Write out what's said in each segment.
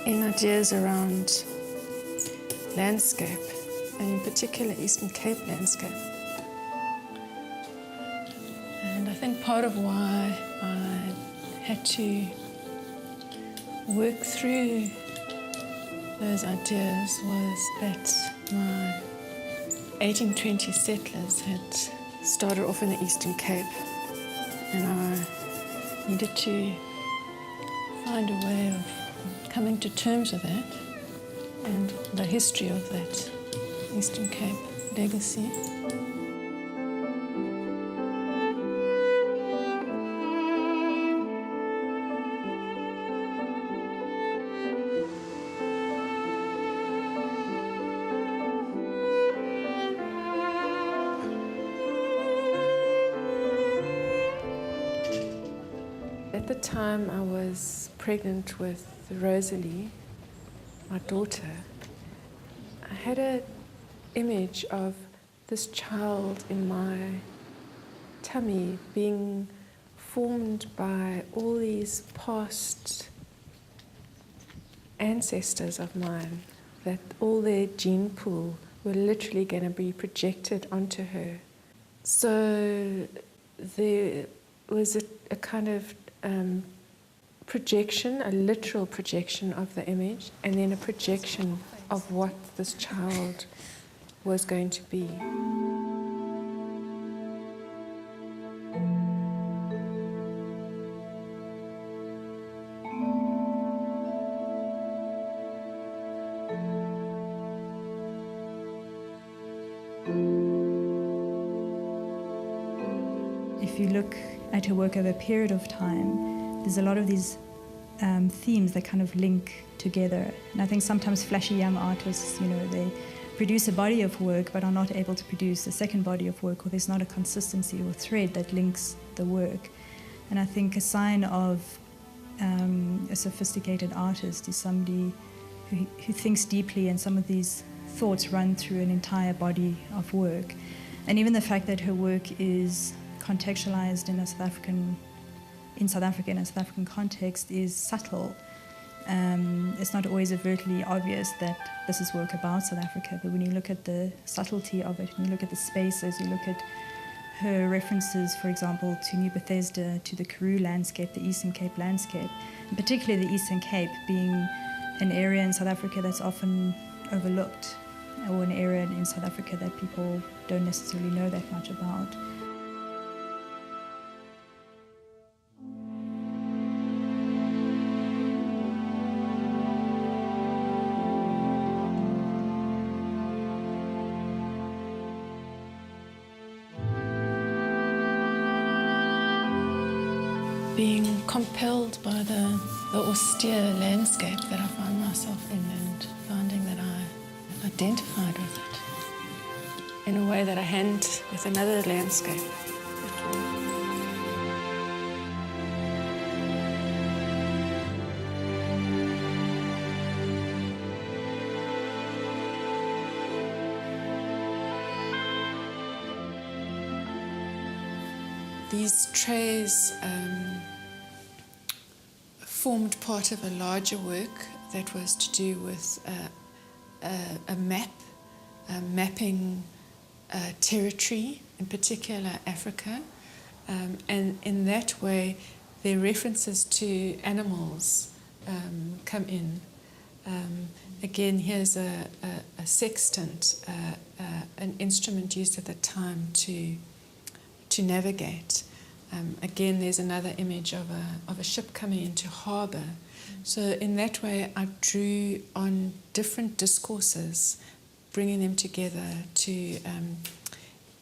in ideas around landscape, and in particular Eastern Cape landscape. And I think part of why I had to work through those ideas was that my 1820 settlers had started off in the Eastern Cape, and I needed to find a way of coming to terms with that and the history of that Eastern Cape legacy. At the time I was pregnant with Rosalie, my daughter, I had an image of this child in my tummy being formed by all these past ancestors of mine, that all their gene pool were literally going to be projected onto her. So there was a kind of projection, a literal projection of the image, and then a projection of what this child was going to be. If you look at her work over a period of time, there's a lot of these themes that kind of link together. And I think sometimes flashy young artists, they produce a body of work but are not able to produce a second body of work, or there's not a consistency or thread that links the work. And I think a sign of a sophisticated artist is somebody who thinks deeply, and some of these thoughts run through an entire body of work. And even the fact that her work is contextualized in South Africa in a South African context is subtle. It's not always overtly obvious that this is work about South Africa, but when you look at the subtlety of it, when you look at the spaces, you look at her references, for example, to New Bethesda, to the Karoo landscape, the Eastern Cape landscape, and particularly the Eastern Cape being an area in South Africa that's often overlooked, or an area in South Africa that people don't necessarily know that much about. Being compelled by the austere landscape that I found myself in, and finding that I identified with it in a way that I hadn't with another landscape before. These trays formed part of a larger work that was to do with a map, mapping territory, in particular Africa. And in that way, their references to animals come in. Again, here's a sextant, an instrument used at the time to navigate. Again, there's another image of a ship coming into harbour. So in that way, I drew on different discourses, bringing them together to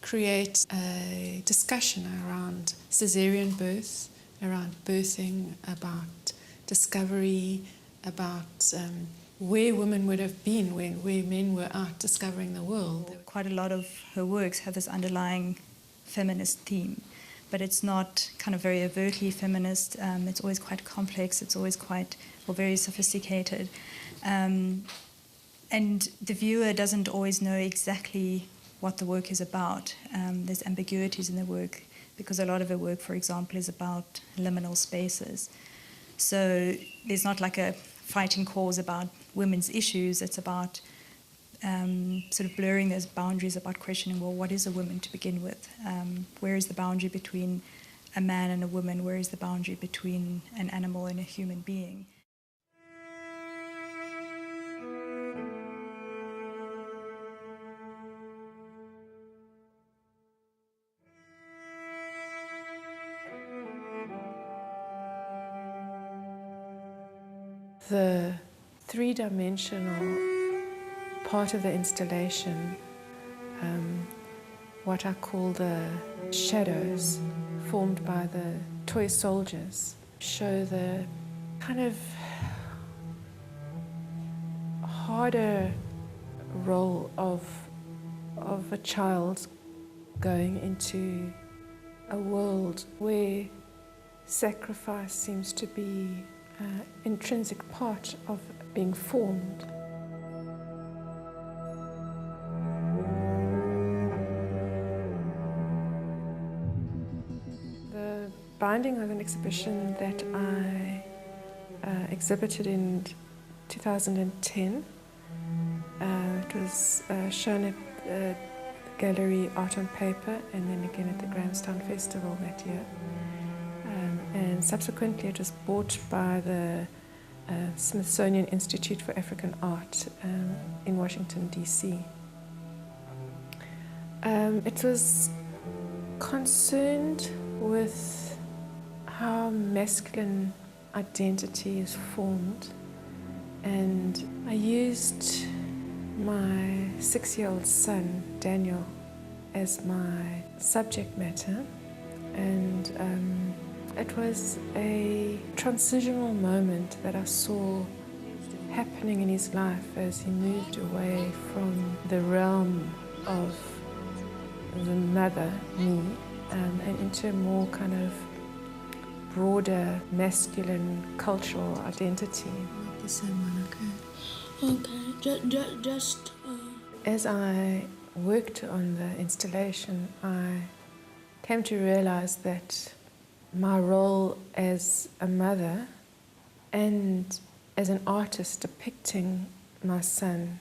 create a discussion around caesarean birth, around birthing, about discovery, about where women would have been where men were out discovering the world. Quite a lot of her works have this underlying feminist theme, but it's not kind of very overtly feminist. It's always quite complex. It's always very sophisticated. And the viewer doesn't always know exactly what the work is about. There's ambiguities in the work, because a lot of her work, for example, is about liminal spaces. So there's not like a fighting cause about women's issues. It's about sort of blurring those boundaries, about questioning, well, what is a woman to begin with? Where is the boundary between a man and a woman? Where is the boundary between an animal and a human being? The three-dimensional part of the installation, what I call the shadows formed by the toy soldiers, show the kind of harder role of a child going into a world where sacrifice seems to be an intrinsic part of being formed. The binding of an exhibition that I exhibited in 2010, it was shown at Gallery Art on Paper and then again at the Grahamstown Festival that year. And subsequently it was bought by the Smithsonian Institute for African Art in Washington, D.C. It was concerned with how masculine identity is formed, and I used my 6-year-old son, Daniel, as my subject matter, and it was a transitional moment that I saw happening in his life as he moved away from the realm of the mother, me, and into a more kind of broader masculine cultural identity. The same one, okay. Just. As I worked on the installation, I came to realize that my role as a mother and as an artist depicting my son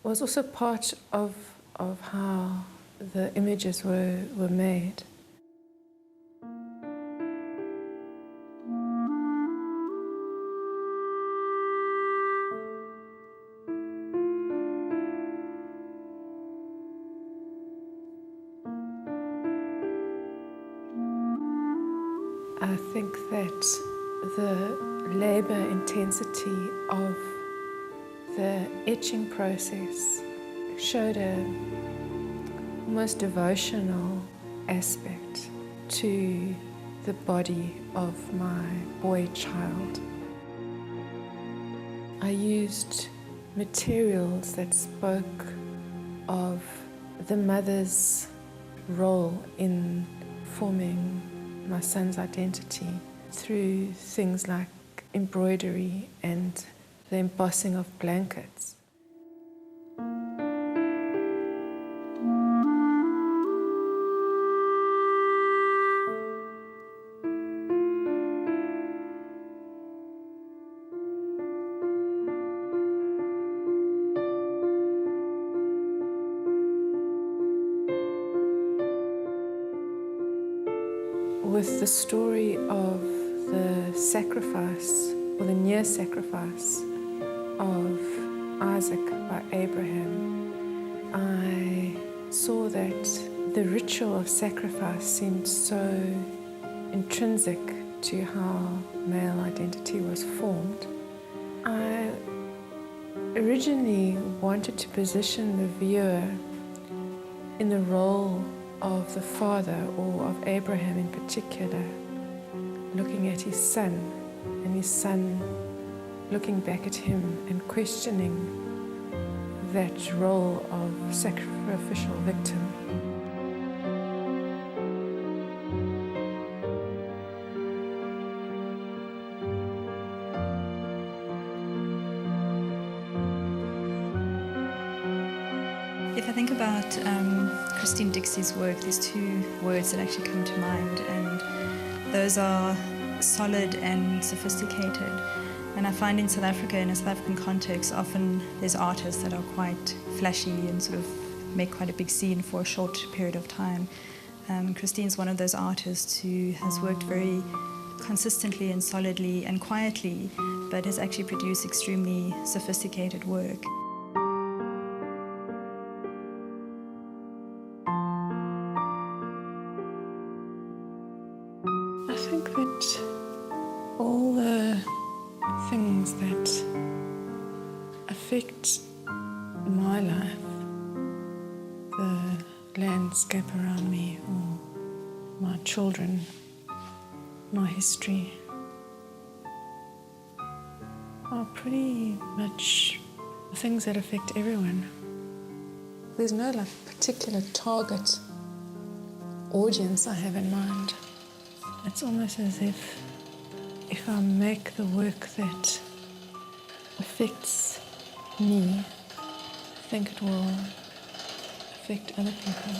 was also part of how the images were made. I think that the labor intensity of the etching process showed a almost devotional aspect to the body of my boy child. I used materials that spoke of the mother's role in forming my son's identity through things like embroidery and the embossing of blankets. With the story of the sacrifice, or the near sacrifice, of Isaac by Abraham, I saw that the ritual of sacrifice seemed so intrinsic to how male identity was formed. I originally wanted to position the viewer in the role of the father, or of Abraham in particular, looking at his son, and his son looking back at him and questioning that role of sacrificial victim. If I think about Christine Dixie's work, there's two words that actually come to mind, and those are solid and sophisticated. And I find in South Africa, in a South African context, often there's artists that are quite flashy and sort of make quite a big scene for a short period of time. Christine's one of those artists who has worked very consistently and solidly and quietly, but has actually produced extremely sophisticated work. I think that all the things that affect my life, the landscape around me, or my children, my history, are pretty much things that affect everyone. There's no particular target audience I have in mind. It's almost as if I make the work that affects me, I think it will affect other people.